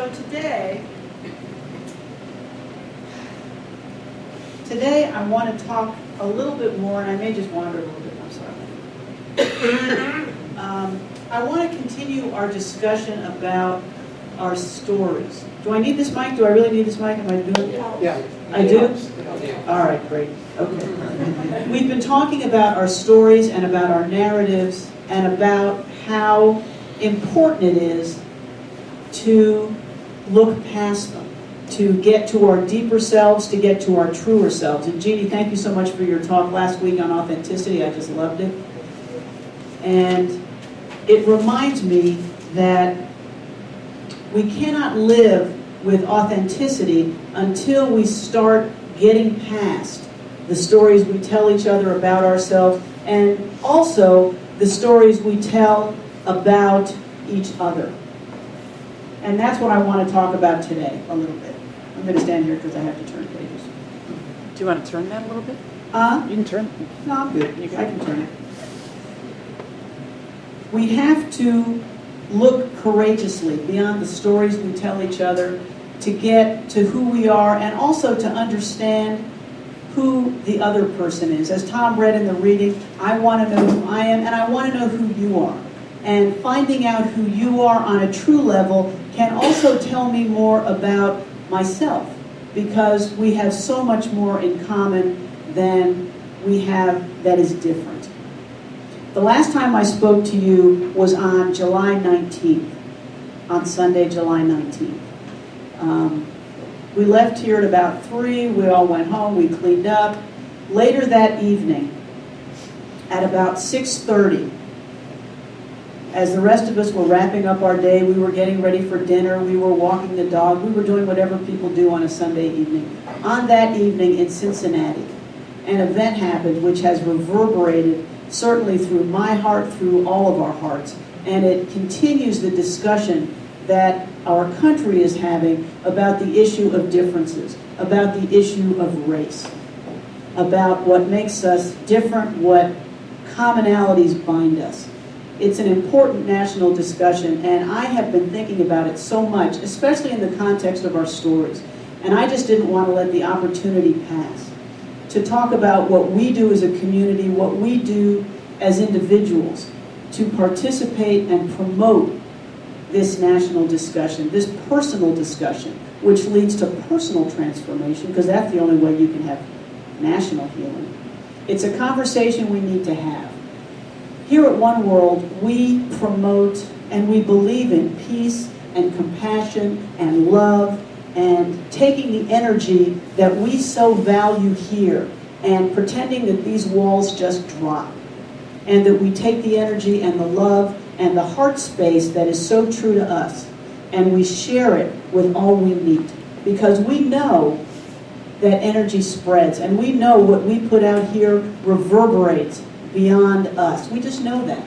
So today I want to talk a little bit more, and I may just wander a little bit, I'm sorry. I want to continue our discussion about our stories. Do I need this mic? Do I really need this mic? Am I doing it? Yeah. I do? Yeah. All right, great. Okay. We've been talking about our stories and about our narratives and about how important it is to look past them, to get to our deeper selves, to get to our truer selves. And Jeannie, thank you so much for your talk last week on authenticity. I just loved it. And it reminds me that we cannot live with authenticity until we start getting past the stories we tell each other about ourselves and also the stories we tell about each other. And that's what I want to talk about today a little bit. I'm going to stand here because I have to turn pages. Do you want to turn that a little bit? You can turn. No, I'm good. I can turn it. We have to look courageously beyond the stories we tell each other to get to who we are and also to understand who the other person is. As Tom read in the reading, I want to know who I am and I want to know who you are. And finding out who you are on a true level can also tell me more about myself, because we have so much more in common than we have that is different. The last time I spoke to you was on July 19th, on Sunday, July 19th. We left here at about 3, we all went home, we cleaned up. Later that evening, at about 6:30, as the rest of us were wrapping up our day, we were getting ready for dinner, we were walking the dog, we were doing whatever people do on a Sunday evening. On that evening in Cincinnati, an event happened which has reverberated certainly through my heart, through all of our hearts, and it continues the discussion that our country is having about the issue of differences, about the issue of race, about what makes us different, what commonalities bind us. It's an important national discussion, and I have been thinking about it so much, especially in the context of our stories. And I just didn't want to let the opportunity pass to talk about what we do as a community, what we do as individuals, to participate and promote this national discussion, this personal discussion, which leads to personal transformation, because that's the only way you can have national healing. It's a conversation we need to have. Here at One World, we promote and we believe in peace and compassion and love and taking the energy that we so value here and pretending that these walls just drop, and that we take the energy and the love and the heart space that is so true to us and we share it with all we meet, because we know that energy spreads and we know what we put out here reverberates beyond us. We just know that.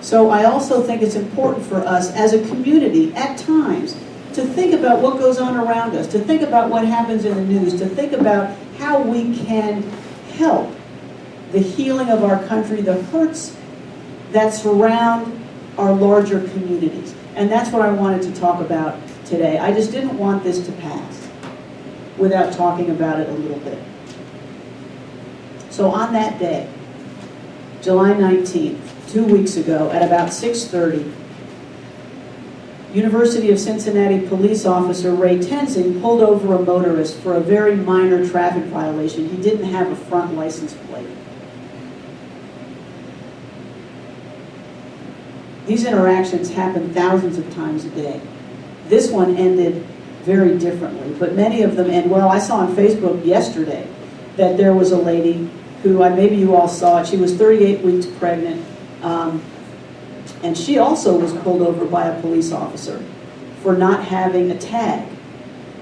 So I also think it's important for us as a community at times to think about what goes on around us, to think about what happens in the news, to think about how we can help the healing of our country, the hurts that surround our larger communities. And that's what I wanted to talk about today. I just didn't want this to pass without talking about it a little bit. So on that day, July 19th, 2 weeks ago, at about 6:30, University of Cincinnati police officer Ray Tenzing pulled over a motorist for a very minor traffic violation. He didn't have a front license plate. These interactions happen thousands of times a day. This one ended very differently, but many of them end well. I saw on Facebook yesterday that there was a lady who, maybe you all saw it, she was 38 weeks pregnant, and she also was pulled over by a police officer for not having a tag.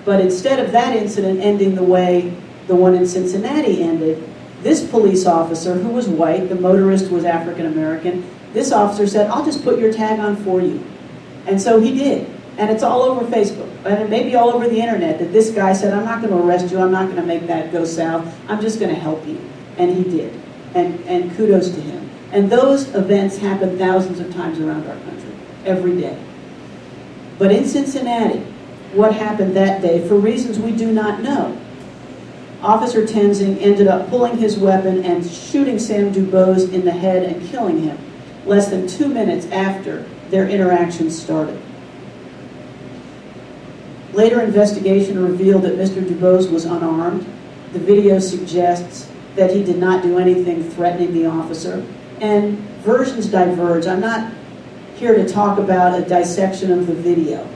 But instead of that incident ending the way the one in Cincinnati ended, this police officer, who was white, the motorist was African American, this officer said, "I'll just put your tag on for you." And so he did. And it's all over Facebook, and it may be all over the internet, that this guy said, "I'm not going to arrest you, I'm not going to make that go south, I'm just going to help you." And he did. And kudos to him. And those events happen thousands of times around our country, every day. But in Cincinnati, what happened that day, for reasons we do not know, Officer Tenzing ended up pulling his weapon and shooting Sam Dubose in the head and killing him less than 2 minutes after their interaction started. Later investigation revealed that Mr. Dubose was unarmed. The video suggests that he did not do anything threatening the officer, and versions diverge. I'm not here to talk about a dissection of the video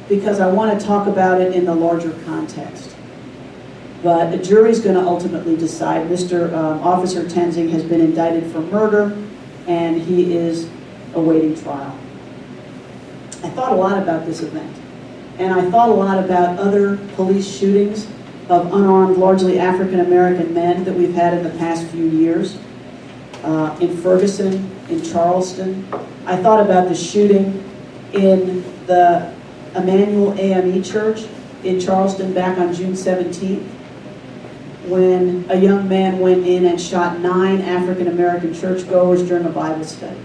because I want to talk about it in the larger context. But a jury's going to ultimately decide. Officer Tenzing has been indicted for murder, and he is awaiting trial. I thought a lot about this event, and I thought a lot about other police shootings of unarmed, largely African-American men that we've had in the past few years. In Ferguson, in Charleston. I thought about the shooting in the Emmanuel AME Church in Charleston back on June 17th, when a young man went in and shot 9 African-American churchgoers during a Bible study.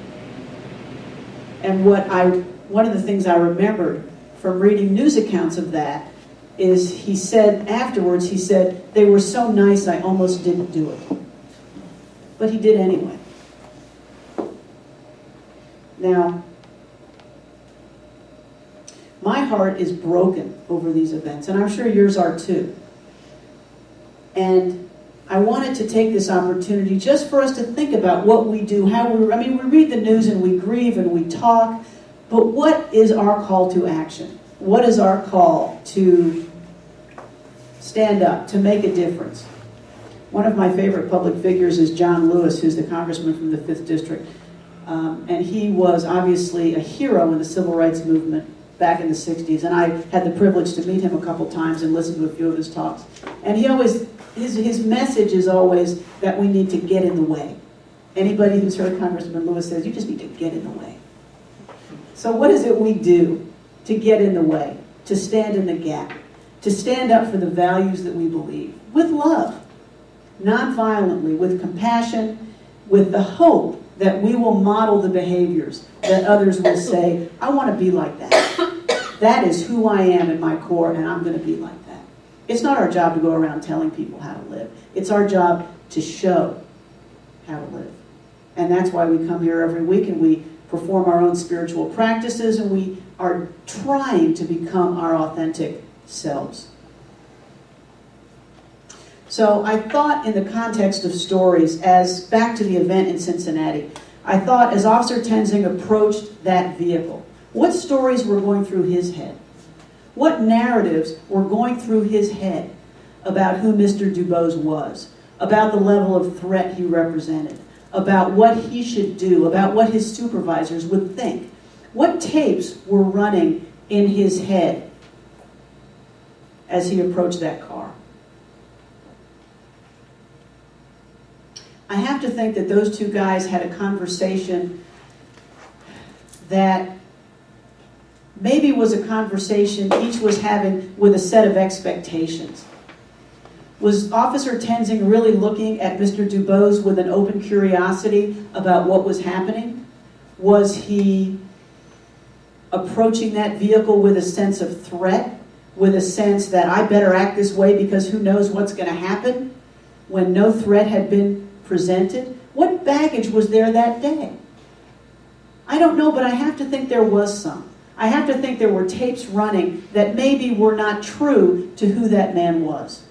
And one of the things I remembered from reading news accounts of that is he said, they were so nice I almost didn't do it. But he did anyway. Now, my heart is broken over these events, and I'm sure yours are too. And I wanted to take this opportunity just for us to think about what we do, we read the news and we grieve and we talk, but what is our call to action? What is our call to stand up, to make a difference? One of my favorite public figures is John Lewis, who's the congressman from the 5th District. And he was obviously a hero in the civil rights movement back in the 60s. And I had the privilege to meet him a couple times and listen to a few of his talks. And he always, his message is always that we need to get in the way. Anybody who's heard Congressman Lewis says, you just need to get in the way. So what is it we do to get in the way, to stand in the gap, to stand up for the values that we believe, with love, non-violently, with compassion, with the hope that we will model the behaviors that others will say, I want to be like that. That is who I am in my core, and I'm going to be like that. It's not our job to go around telling people how to live. It's our job to show how to live. And that's why we come here every week and we perform our own spiritual practices, and we are trying to become our authentic selves. So I thought in the context of stories, as back to the event in Cincinnati, I thought as Officer Tenzing approached that vehicle, what stories were going through his head? What narratives were going through his head about who Mr. Dubose was, about the level of threat he represented, about what he should do, about what his supervisors would think? What tapes were running in his head as he approached that car? I have to think that those two guys had a conversation that maybe was a conversation each was having with a set of expectations. Was Officer Tenzing really looking at Mr. Dubose with an open curiosity about what was happening? Was he approaching that vehicle with a sense of threat, with a sense that I better act this way because who knows what's going to happen, when no threat had been presented? What baggage was there that day? I don't know, but I have to think there was some. I have to think there were tapes running that maybe were not true to who that man was.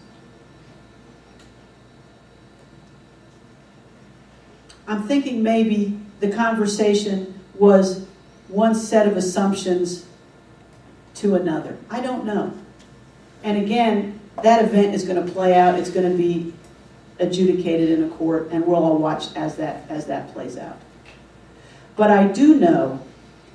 I'm thinking maybe the conversation was one set of assumptions to another. I don't know. And again, that event is going to play out. It's going to be adjudicated in a court, and we'll all watch as that plays out. But I do know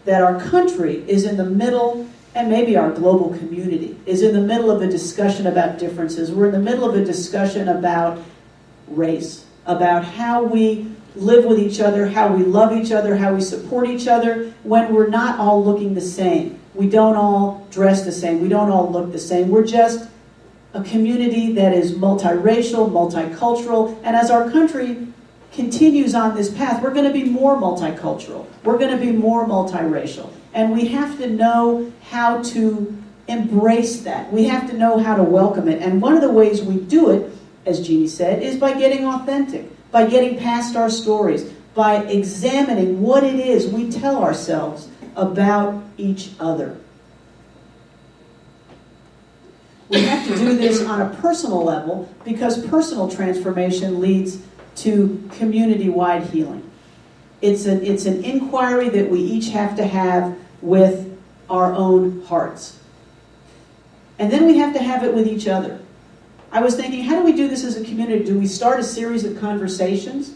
that our country is in the middle, and maybe our global community is in the middle of a discussion about differences. We're in the middle of a discussion about race, about how we live with each other, how we love each other, how we support each other when we're not all looking the same. We don't all dress the same. We don't all look the same. We're just a community that is multiracial, multicultural, and as our country continues on this path, we're going to be more multicultural. We're going to be more multiracial. And we have to know how to embrace that. We have to know how to welcome it. And one of the ways we do it, as Jeannie said, is by getting authentic, by getting past our stories, by examining what it is we tell ourselves about each other. We have to do this on a personal level because personal transformation leads to community-wide healing. It's an inquiry that we each have to have with our own hearts. And then we have to have it with each other. I was thinking, how do we do this as a community? Do we start a series of conversations?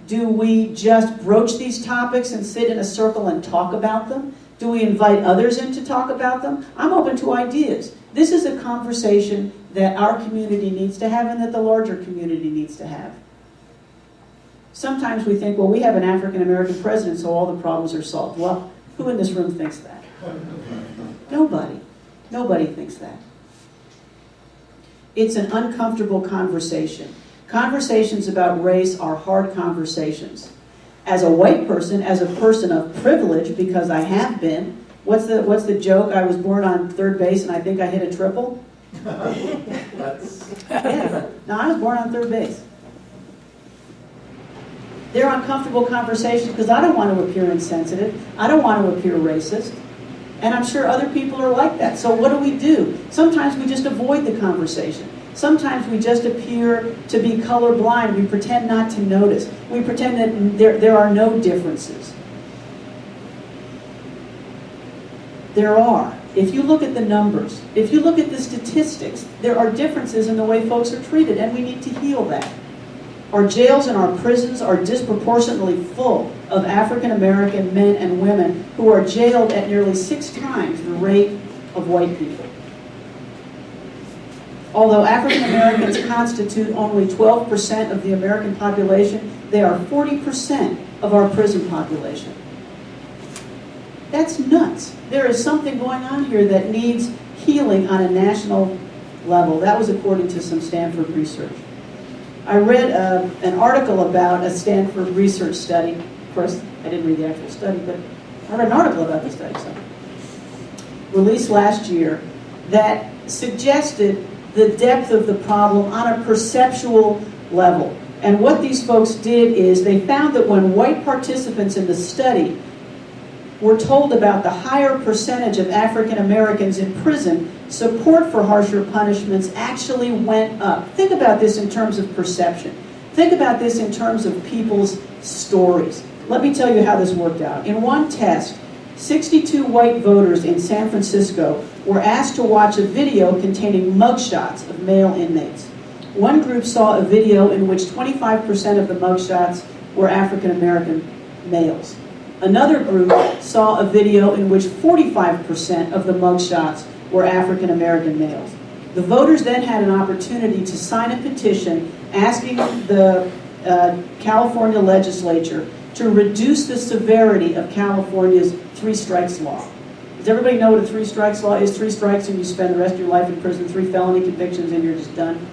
Do we just broach these topics and sit in a circle and talk about them? Do we invite others in to talk about them? I'm open to ideas. This is a conversation that our community needs to have and that the larger community needs to have. Sometimes we think, well, we have an African American president, so all the problems are solved. Well, who in this room thinks that? Nobody. Nobody thinks that. It's an uncomfortable conversation. Conversations about race are hard conversations. As a white person, as a person of privilege, because I have been, what's the joke? I was born on third base and I think I hit a triple? Yeah. No, I was born on third base. They're uncomfortable conversations because I don't want to appear insensitive. I don't want to appear racist. And I'm sure other people are like that. So what do? Sometimes we just avoid the conversation. Sometimes we just appear to be colorblind. We pretend not to notice. We pretend that there are no differences. There are. If you look at the numbers, if you look at the statistics, there are differences in the way folks are treated, and we need to heal that. Our jails and our prisons are disproportionately full of African American men and women who are jailed at nearly 6 times the rate of white people. Although African Americans constitute only 12% of the American population, they are 40% of our prison population. That's nuts. There is something going on here that needs healing on a national level. That was according to some Stanford research. I read an article about a Stanford research study. Of course, I didn't read the actual study, but I read an article about the study, released last year, that suggested the depth of the problem on a perceptual level. And what these folks did is they found that when white participants in the study were told about the higher percentage of African Americans in prison, support for harsher punishments actually went up. Think about this in terms of perception. Think about this in terms of people's stories. Let me tell you how this worked out. In one test, 62 white voters in San Francisco were asked to watch a video containing mugshots of male inmates. One group saw a video in which 25% of the mugshots were African American males. Another group saw a video in which 45% of the mugshots were African American males. The voters then had an opportunity to sign a petition asking the California legislature to reduce the severity of California's 3 strikes law. Does everybody know what a 3 strikes law is? 3 strikes and you spend the rest of your life in prison, 3 felony convictions and you're just done.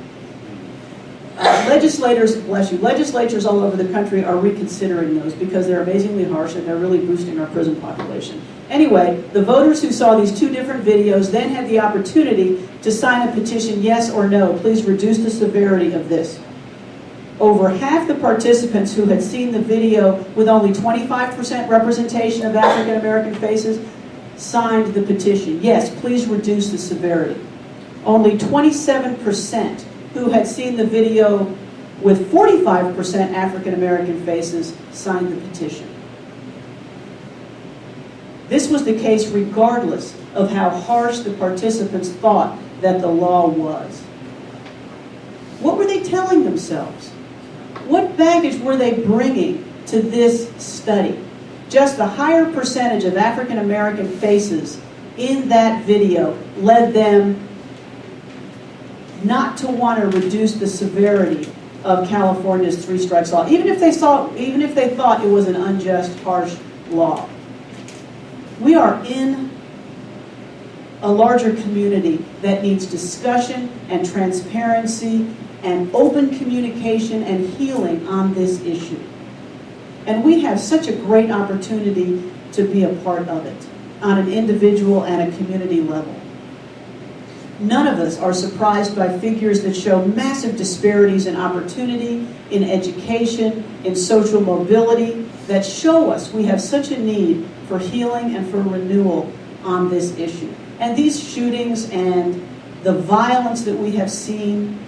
Legislators, bless you, legislatures all over the country are reconsidering those because they're amazingly harsh and they're really boosting our prison population. Anyway, the voters who saw these 2 different videos then had the opportunity to sign a petition, yes or no, please reduce the severity of this. Over half the participants who had seen the video with only 25% representation of African American faces signed the petition, yes, please reduce the severity. Only 27% who had seen the video with 45% African American faces signed the petition. This was the case regardless of how harsh the participants thought that the law was. What were they telling themselves? What baggage were they bringing to this study? Just the higher percentage of African American faces in that video led them not to want to reduce the severity of California's 3 strikes law, even if they thought it was an unjust, harsh law. We are in a larger community that needs discussion and transparency and open communication and healing on this issue. And we have such a great opportunity to be a part of it on an individual and a community level. None of us are surprised by figures that show massive disparities in opportunity, in education, in social mobility, that show us we have such a need for healing and for renewal on this issue. And these shootings and the violence that we have seen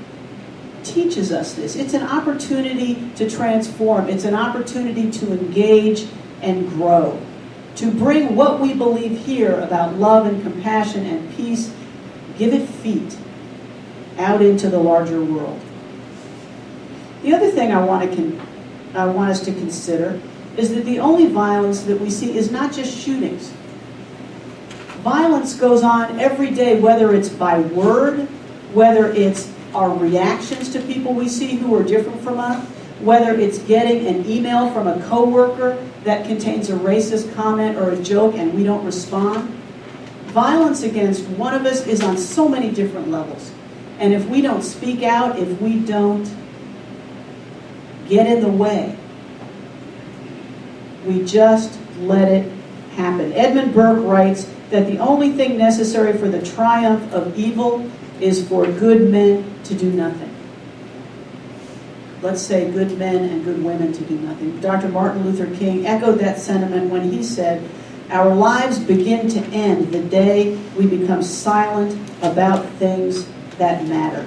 teaches us this. It's an opportunity to transform. It's an opportunity to engage and grow, to bring what we believe here about love and compassion and peace, give it feet out into the larger world. The other thing I want us to consider is that the only violence that we see is not just shootings. Violence goes on every day, whether it's by word, whether it's our reactions to people we see who are different from us, whether it's getting an email from a coworker that contains a racist comment or a joke and we don't respond. Violence against one of us is on so many different levels. And if we don't speak out, if we don't get in the way, we just let it happen. Edmund Burke writes that the only thing necessary for the triumph of evil is for good men to do nothing. Let's say good men and good women to do nothing. Dr. Martin Luther King echoed that sentiment when he said, "Our lives begin to end the day we become silent about things that matter."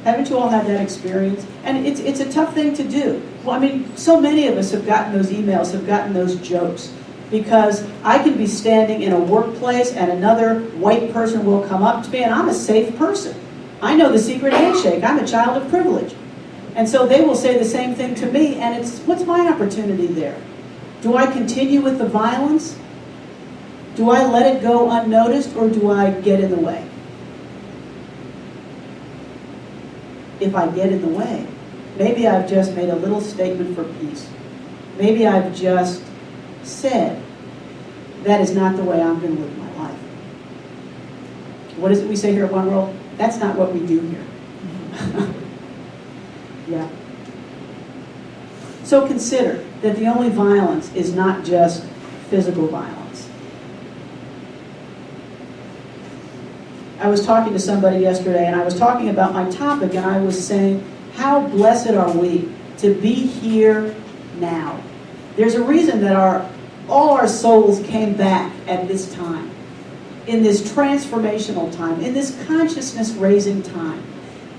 Haven't you all had that experience? And it's a tough thing to do. Well, I mean, so many of us have gotten those emails, have gotten those jokes, because I can be standing in a workplace and another white person will come up to me and I'm a safe person. I know the secret handshake. I'm a child of privilege. And so they will say the same thing to me, and it's, what's my opportunity there? Do I continue with the violence? Do I let it go unnoticed, or do I get in the way? If I get in the way, maybe I've just made a little statement for peace. Maybe I've just said, that is not the way I'm going to live my life. What is it we say here at One World? That's not what we do here. Yeah. So consider that the only violence is not just physical violence. I was talking to somebody yesterday, and I was talking about my topic, and I was saying, how blessed are we to be here now? There's a reason that all our souls came back at this time, in this transformational time, in this consciousness-raising time.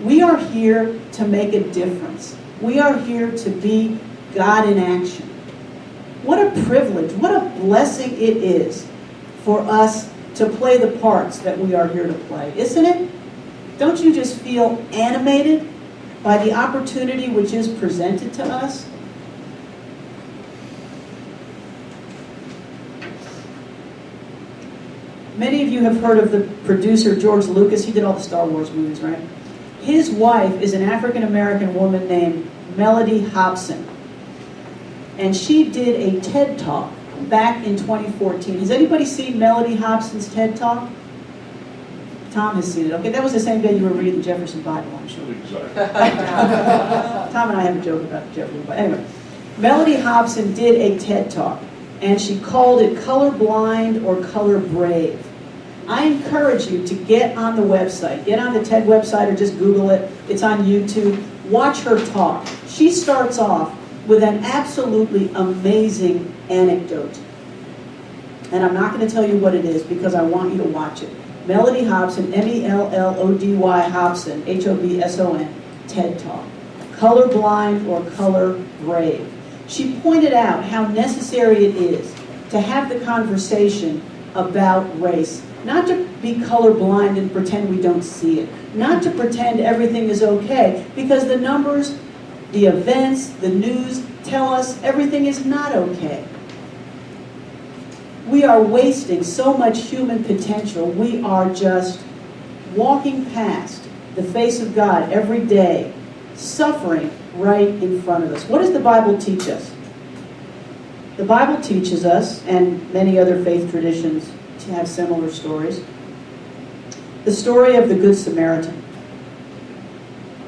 We are here to make a difference. We are here to be God in action. What a privilege, what a blessing it is for us to play the parts that we are here to play, isn't it? Don't you just feel animated by the opportunity which is presented to us? Many of you have heard of the producer George Lucas. He did all the Star Wars movies, right? His wife is an African-American woman named Melanie Hobson. And she did a TED Talk back in 2014. Has anybody seen Melanie Hobson's TED Talk? Tom has seen it. Okay, that was the same day you were reading the Jefferson Bible, I'm sure. Exactly. Tom and I have a joke about the Jefferson Bible. Anyway, Melanie Hobson did a TED Talk, and she called it Colorblind or Color Brave. I encourage you to get on the website. Get on the TED website or just Google it. It's on YouTube. Watch her talk. She starts off with an absolutely amazing anecdote. And I'm not going to tell you what it is because I want you to watch it. Melanie Hobson, Mellody Hobson, Hobson, TED Talk. Colorblind or Color Brave. She pointed out how necessary it is to have the conversation about race. Not to be colorblind and pretend we don't see it. Not to pretend everything is okay, because the numbers, the events, the news tell us everything is not okay. We are wasting so much human potential. We are just walking past the face of God every day, suffering right in front of us. What does the Bible teach us? The Bible teaches us, and many other faith traditions have similar stories, The story of the Good Samaritan.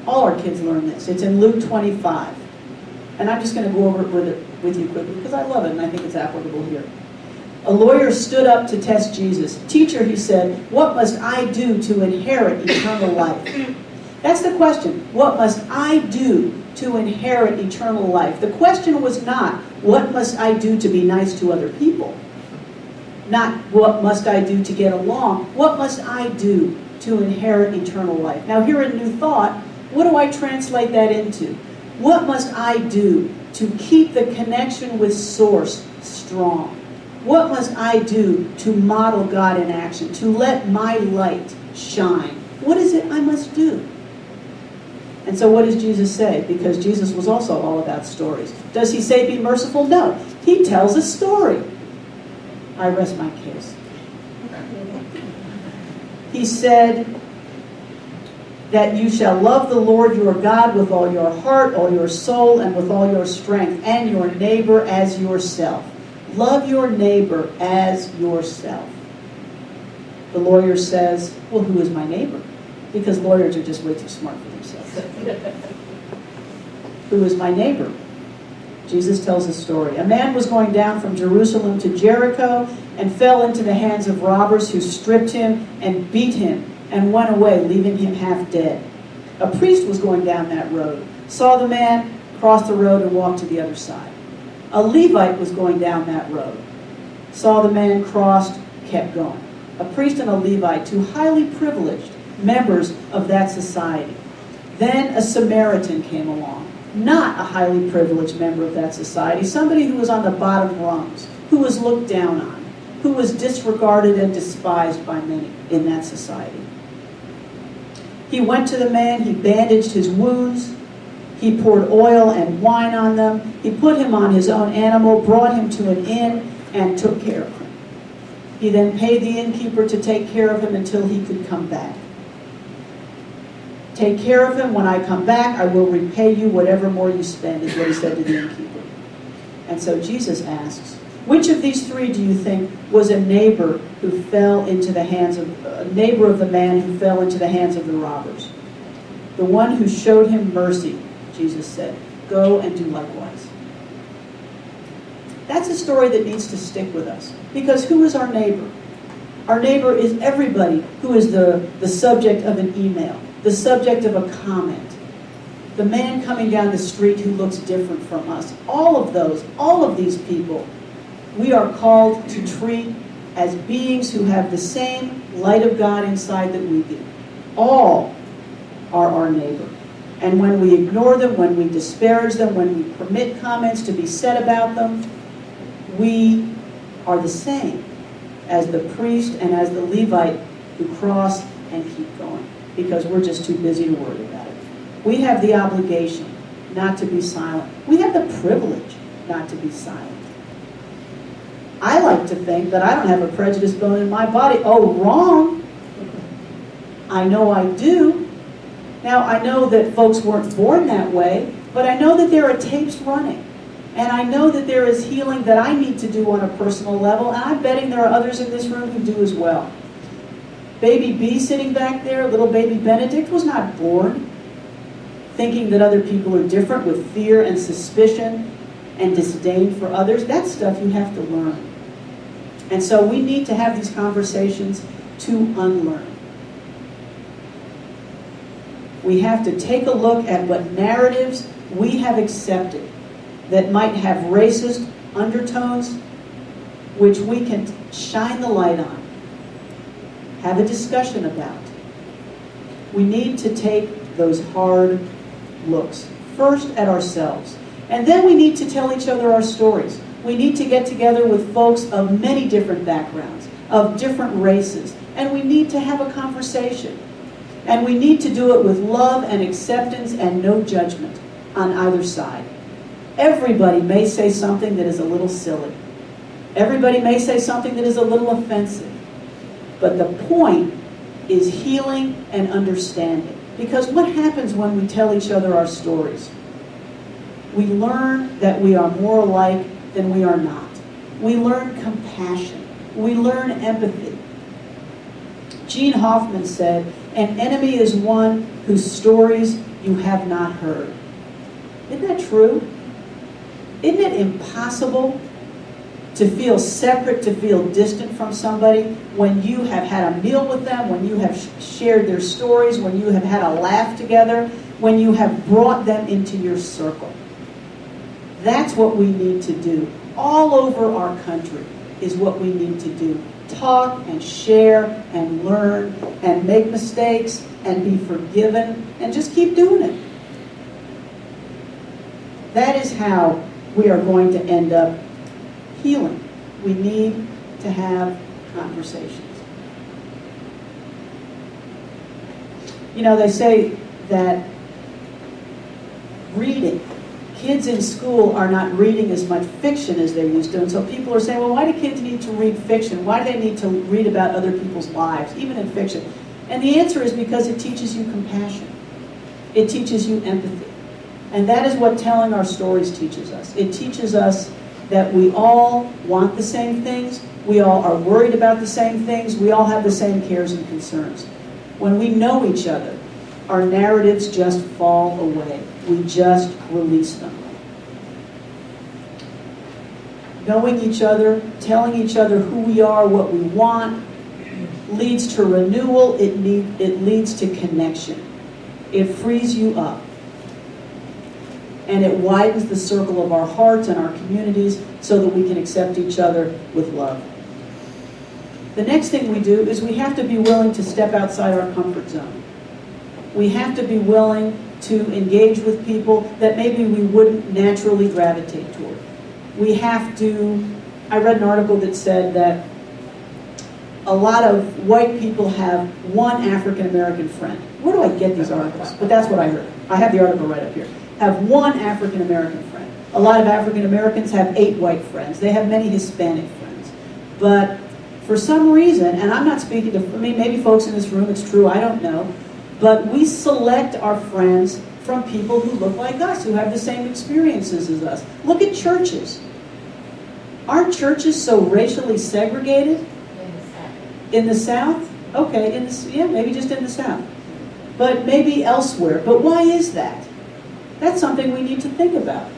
All our kids learn this. It's in Luke 25. And I'm just going to go over it with you quickly because I love it and I think it's applicable here. A lawyer stood up to test Jesus. Teacher, he said, what must I do to inherit eternal life? That's the question. What must I do to inherit eternal life? The question was not, what must I do to be nice to other people? Not, what must I do to get along? What must I do to inherit eternal life? Now here in New Thought, what do I translate that into? What must I do to keep the connection with Source strong? What must I do to model God in action, to let my light shine? What is it I must do? And so what does Jesus say? Because Jesus was also all about stories. Does he say be merciful? No. He tells a story. I rest my case. He said that you shall love the Lord your God with all your heart, all your soul, and with all your strength, and your neighbor as yourself. Love your neighbor as yourself. The lawyer says, well, who is my neighbor? Because lawyers are just way too smart for themselves. Who is my neighbor? Jesus tells a story. A man was going down from Jerusalem to Jericho and fell into the hands of robbers who stripped him and beat him and went away, leaving him half dead. A priest was going down that road, saw the man, crossed the road, and walked to the other side. A Levite was going down that road, saw the man, crossed, kept going. A priest and a Levite, two highly privileged members of that society. Then a Samaritan came along, not a highly privileged member of that society, somebody who was on the bottom rungs, who was looked down on, who was disregarded and despised by many in that society. He went to the man, he bandaged his wounds, he poured oil and wine on them, he put him on his own animal, brought him to an inn, and took care of him. He then paid the innkeeper to take care of him until he could come back. Take care of him. When I come back, I will repay you whatever more you spend, is what he said to the innkeeper. And so Jesus asks, which of these three do you think was a neighbor who fell into the hands of, a neighbor of the man who fell into the hands of the robbers? The one who showed him mercy, Jesus said. Go and do likewise. That's a story that needs to stick with us. Because who is our neighbor? Our neighbor is everybody who is the subject of an email, the subject of a comment, the man coming down the street who looks different from us. All of these people, we are called to treat as beings who have the same light of God inside that we do. All are our neighbor. And when we ignore them, when we disparage them, when we permit comments to be said about them, we are the same as the priest and as the Levite who cross and keep going, because we're just too busy to worry about it. We have the obligation not to be silent. We have the privilege not to be silent. I like to think that I don't have a prejudice bone in my body. Oh, wrong. I know I do. Now, I know that folks weren't born that way, but I know that there are tapes running. And I know that there is healing that I need to do on a personal level, and I'm betting there are others in this room who do as well. Baby B sitting back there, little baby Benedict, was not born thinking that other people are different with fear and suspicion and disdain for others. That's stuff you have to learn. And so we need to have these conversations to unlearn. We have to take a look at what narratives we have accepted that might have racist undertones, which we can shine the light on, have a discussion about. We need to take those hard looks, first at ourselves, and then we need to tell each other our stories. We need to get together with folks of many different backgrounds, of different races, and we need to have a conversation. And we need to do it with love and acceptance and no judgment on either side. Everybody may say something that is a little silly. Everybody may say something that is a little offensive. But the point is healing and understanding. Because what happens when we tell each other our stories? We learn that we are more alike than we are not. We learn compassion. We learn empathy. Gene Hoffman said, "An enemy is one whose stories you have not heard." Isn't that true? Isn't it impossible to feel separate, to feel distant from somebody when you have had a meal with them, when you have shared their stories, when you have had a laugh together, when you have brought them into your circle? That's what we need to do. All over our country is what we need to do. Talk and share and learn and make mistakes and be forgiven and just keep doing it. That is how we are going to end up healing. We need to have conversations. You know, they say that reading, kids in school are not reading as much fiction as they used to. And so people are saying, well, why do kids need to read fiction? Why do they need to read about other people's lives, even in fiction? And the answer is because it teaches you compassion. It teaches you empathy. And that is what telling our stories teaches us. It teaches us that we all want the same things. We all are worried about the same things. We all have the same cares and concerns. When we know each other, our narratives just fall away. We just release them. Knowing each other, telling each other who we are, what we want, leads to renewal. It leads to connection. It frees you up. And it widens the circle of our hearts and our communities so that we can accept each other with love. The next thing we do is we have to be willing to step outside our comfort zone. We have to be willing to engage with people that maybe we wouldn't naturally gravitate toward. We have to, I read an article that said that a lot of white people have one African American friend. Where do I get these articles? But that's what I heard. I have the article right up here. Have one African American friend. A lot of African Americans have 8 white friends. They have many Hispanic friends. But for some reason, and I'm not speaking to, I mean, maybe folks in this room, it's true, I don't know, but we select our friends from people who look like us, who have the same experiences as us. Look at churches. Aren't churches so racially segregated? In the South? Okay, yeah, maybe just in the South. But maybe elsewhere. But why is that? That's something we need to think about.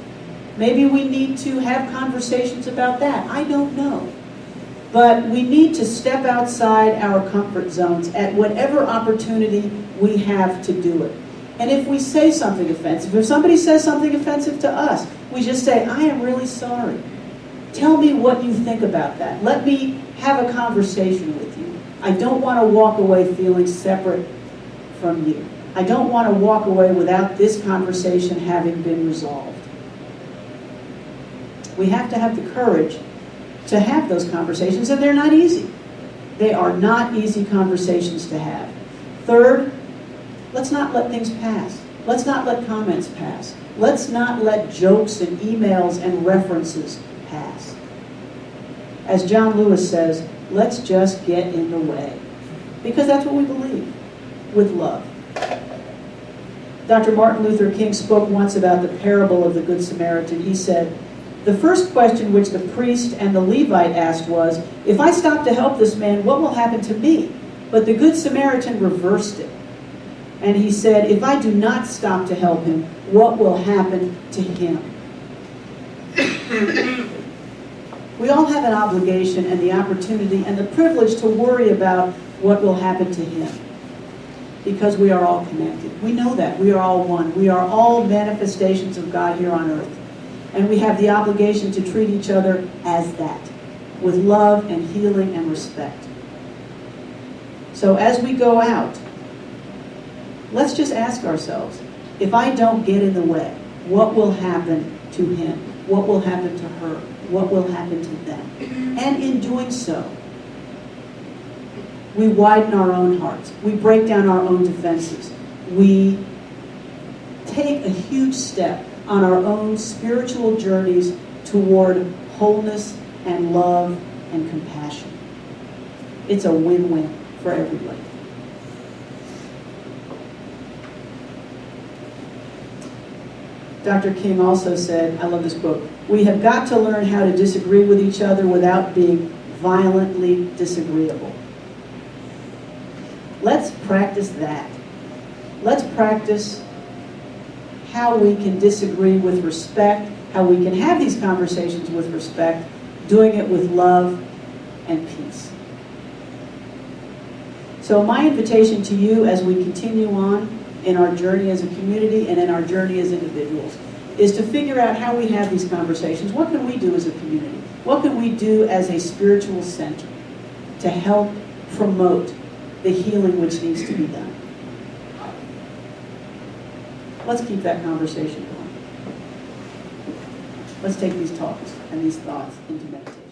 Maybe we need to have conversations about that. I don't know. But we need to step outside our comfort zones at whatever opportunity we have to do it. And if we say something offensive, if somebody says something offensive to us, we just say, I am really sorry. Tell me what you think about that. Let me have a conversation with you. I don't want to walk away feeling separate from you. I don't want to walk away without this conversation having been resolved. We have to have the courage to have those conversations, and they're not easy. They are not easy conversations to have. Third, let's not let things pass. Let's not let comments pass. Let's not let jokes and emails and references pass. As John Lewis says, let's just get in the way. Because that's what we believe, with love. Dr. Martin Luther King spoke once about the parable of the Good Samaritan. He said, the first question which the priest and the Levite asked was, if I stop to help this man, what will happen to me? But the Good Samaritan reversed it. And he said, if I do not stop to help him, what will happen to him? We all have an obligation and the opportunity and the privilege to worry about what will happen to him. Because we are all connected. We know that. We are all one. We are all manifestations of God here on earth. And we have the obligation to treat each other as that, with love and healing and respect. So as we go out, let's just ask ourselves, if I don't get in the way, what will happen to him? What will happen to her? What will happen to them? And in doing so, we widen our own hearts. We break down our own defenses. We take a huge step on our own spiritual journeys toward wholeness and love and compassion. It's a win-win for everybody. Dr. King also said, I love this quote, we have got to learn how to disagree with each other without being violently disagreeable. Let's practice that. Let's practice how we can disagree with respect, how we can have these conversations with respect, doing it with love and peace. So my invitation to you as we continue on in our journey as a community and in our journey as individuals is to figure out how we have these conversations. What can we do as a community? What can we do as a spiritual center to help promote the healing which needs to be done? Let's keep that conversation going. Let's take these talks and these thoughts into meditation.